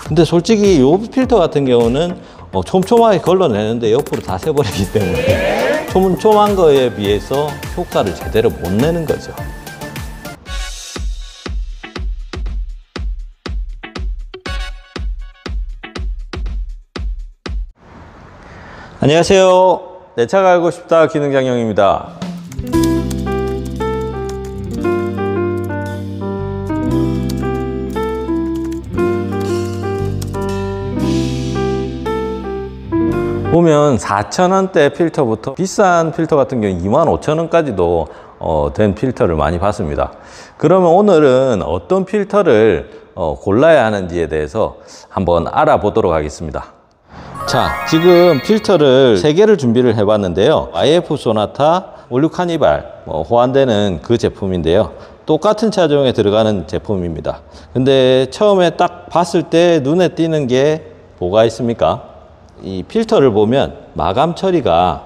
근데 솔직히 이 필터 같은 경우는 촘촘하게 걸러내는데 옆으로 다 새버리기 때문에 촘촘한 거에 비해서 효과를 제대로 못 내는 거죠. 안녕하세요. 내 차가 알고 싶다 기능장영입니다. 보면 4,000원대 필터부터 비싼 필터 같은 경우 25,000원까지도 된 필터를 많이 봤습니다. 그러면 오늘은 어떤 필터를 골라야 하는지에 대해서 한번 알아보도록 하겠습니다. 자, 지금 필터를 3개를 준비를 해봤는데요. IF 소나타, 올류 카니발, 호환되는 그 제품인데요. 똑같은 차종에 들어가는 제품입니다. 근데 처음에 딱 봤을 때 눈에 띄는 게 뭐가 있습니까? 이 필터를 보면 마감 처리가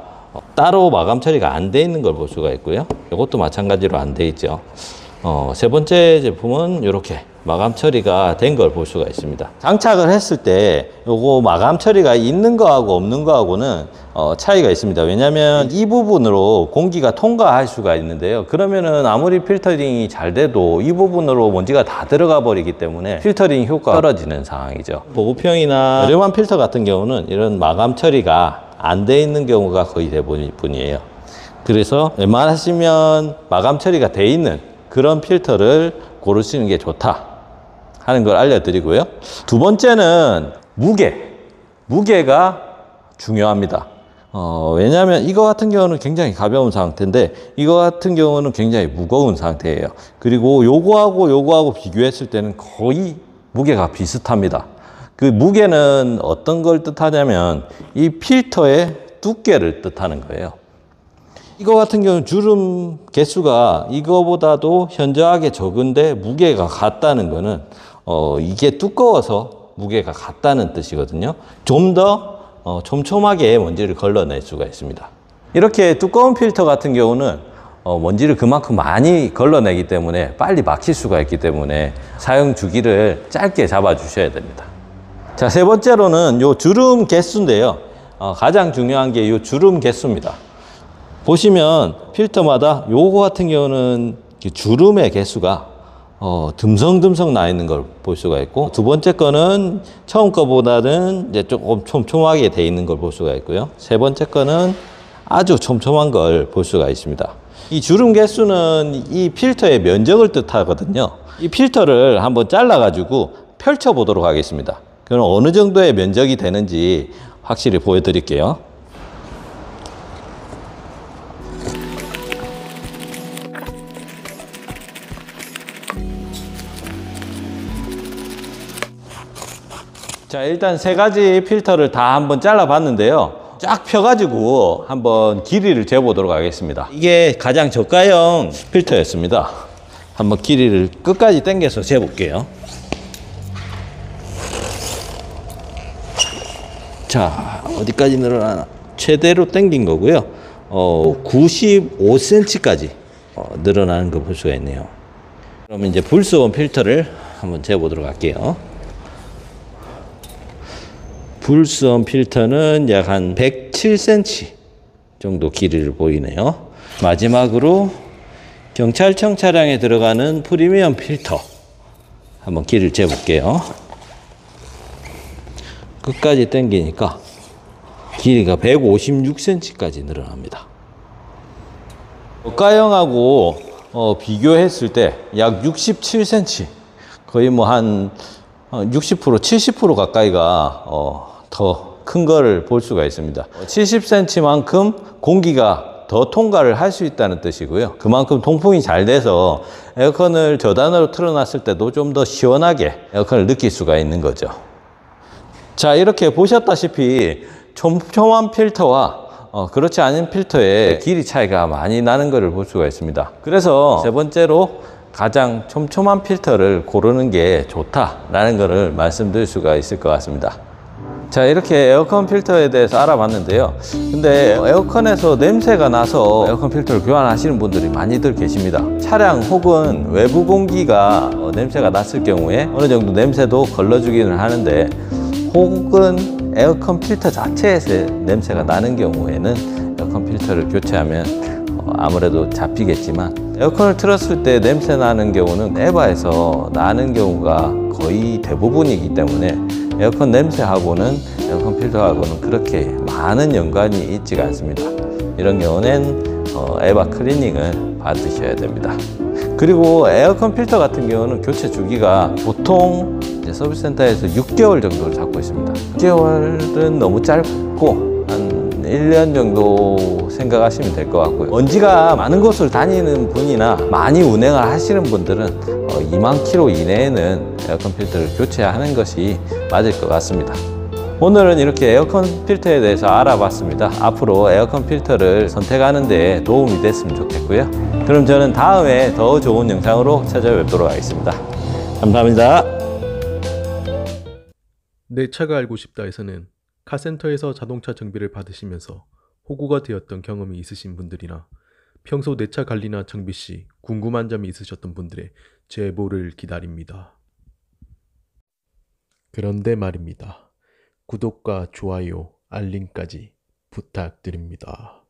따로 마감 처리가 안 돼 있는 걸 볼 수가 있고요. 이것도 마찬가지로 안 돼 있죠. 세 번째 제품은 이렇게 마감 처리가 된 걸 볼 수가 있습니다. 장착을 했을 때 요거 마감 처리가 있는 거하고 없는 거하고는 차이가 있습니다. 왜냐하면 이 부분으로 공기가 통과할 수가 있는데요. 그러면은 아무리 필터링이 잘 돼도 이 부분으로 먼지가 다 들어가 버리기 때문에 필터링 효과가 떨어지는 상황이죠. 보급형이나 저렴한 필터 같은 경우는 이런 마감 처리가 안 돼 있는 경우가 거의 대부분이에요. 그래서 웬만하시면 마감 처리가 돼 있는 그런 필터를 고르시는 게 좋다 하는 걸 알려드리고요. 두 번째는 무게가 중요합니다. 왜냐하면 이거 같은 경우는 굉장히 가벼운 상태인데 이거 같은 경우는 굉장히 무거운 상태예요. 그리고 요거하고 비교했을 때는 거의 무게가 비슷합니다. 그 무게는 어떤 걸 뜻하냐면 이 필터의 두께를 뜻하는 거예요. 이거 같은 경우는 주름 개수가 이거보다도 현저하게 적은데 무게가 같다는 거는 이게 두꺼워서 무게가 같다는 뜻이거든요. 좀 더 촘촘하게 먼지를 걸러낼 수가 있습니다. 이렇게 두꺼운 필터 같은 경우는 먼지를 그만큼 많이 걸러내기 때문에 빨리 막힐 수가 있기 때문에 사용 주기를 짧게 잡아 주셔야 됩니다. 자, 세 번째로는 요 주름 개수인데요. 가장 중요한 게 요 주름 개수입니다. 보시면 필터마다 요거 같은 경우는 주름의 개수가 듬성듬성 나 있는 걸 볼 수가 있고, 두 번째 거는 처음 거보다는 이제 조금 촘촘하게 돼 있는 걸 볼 수가 있고요. 세 번째 거는 아주 촘촘한 걸 볼 수가 있습니다. 이 주름 개수는 이 필터의 면적을 뜻하거든요. 이 필터를 한번 잘라 가지고 펼쳐 보도록 하겠습니다. 그럼 어느 정도의 면적이 되는지 확실히 보여드릴게요. 자, 일단 3가지 필터를 다 한번 잘라 봤는데요. 쫙 펴가지고 한번 길이를 재보도록 하겠습니다. 이게 가장 저가형 필터였습니다. 한번 길이를 끝까지 당겨서 재볼게요. 자, 어디까지 늘어나나? 최대로 당긴 거고요. 95cm까지 늘어나는 거 볼 수가 있네요. 그러면 이제 불스원 필터를 한번 재보도록 할게요. 불스원 필터는 약 한 107cm 정도 길이를 보이네요. 마지막으로 경찰청 차량에 들어가는 프리미엄 필터 한번 길이를 재볼게요. 끝까지 당기니까 길이가 156cm까지 늘어납니다. 저가형하고 비교했을 때 약 67cm, 거의 뭐 한 60%, 70% 가까이가 더 큰 거를 볼 수가 있습니다. 70cm만큼 공기가 더 통과를 할 수 있다는 뜻이고요. 그만큼 통풍이 잘 돼서 에어컨을 저단으로 틀어놨을 때도 좀 더 시원하게 에어컨을 느낄 수가 있는 거죠. 자, 이렇게 보셨다시피 촘촘한 필터와 그렇지 않은 필터의 길이 차이가 많이 나는 것을 볼 수가 있습니다. 그래서 세 번째로 가장 촘촘한 필터를 고르는 게 좋다라는 것을 말씀드릴 수가 있을 것 같습니다. 자, 이렇게 에어컨 필터에 대해서 알아봤는데요. 근데 에어컨에서 냄새가 나서 에어컨 필터를 교환하시는 분들이 많이들 계십니다. 차량 혹은 외부 공기가 냄새가 났을 경우에 어느 정도 냄새도 걸러주기는 하는데, 혹은 에어컨 필터 자체에서 냄새가 나는 경우에는 에어컨 필터를 교체하면 아무래도 잡히겠지만, 에어컨을 틀었을 때 냄새 나는 경우는 에바에서 나는 경우가 거의 대부분이기 때문에 에어컨 냄새하고는 에어컨 필터하고는 그렇게 많은 연관이 있지가 않습니다. 이런 경우는 에바 클리닝을 받으셔야 됩니다. 그리고 에어컨 필터 같은 경우는 교체 주기가 보통 이제 서비스 센터에서 6개월 정도를 잡고 있습니다. 6개월은 너무 짧고 한 1년 정도 생각하시면 될 것 같고요. 먼지가 많은 곳을 다니는 분이나 많이 운행을 하시는 분들은 2만 킬로 이내에는 에어컨 필터를 교체하는 것이 맞을 것 같습니다. 오늘은 이렇게 에어컨 필터에 대해서 알아봤습니다. 앞으로 에어컨 필터를 선택하는 데 도움이 됐으면 좋겠고요. 그럼 저는 다음에 더 좋은 영상으로 찾아뵙도록 하겠습니다. 감사합니다. 내 차가 알고 싶다에서는 카센터에서 자동차 정비를 받으시면서 호구가 되었던 경험이 있으신 분들이나 평소 내 차 관리나 정비 시 궁금한 점이 있으셨던 분들의 제보를 기다립니다. 그런데 말입니다. 구독과 좋아요, 알림까지 부탁드립니다.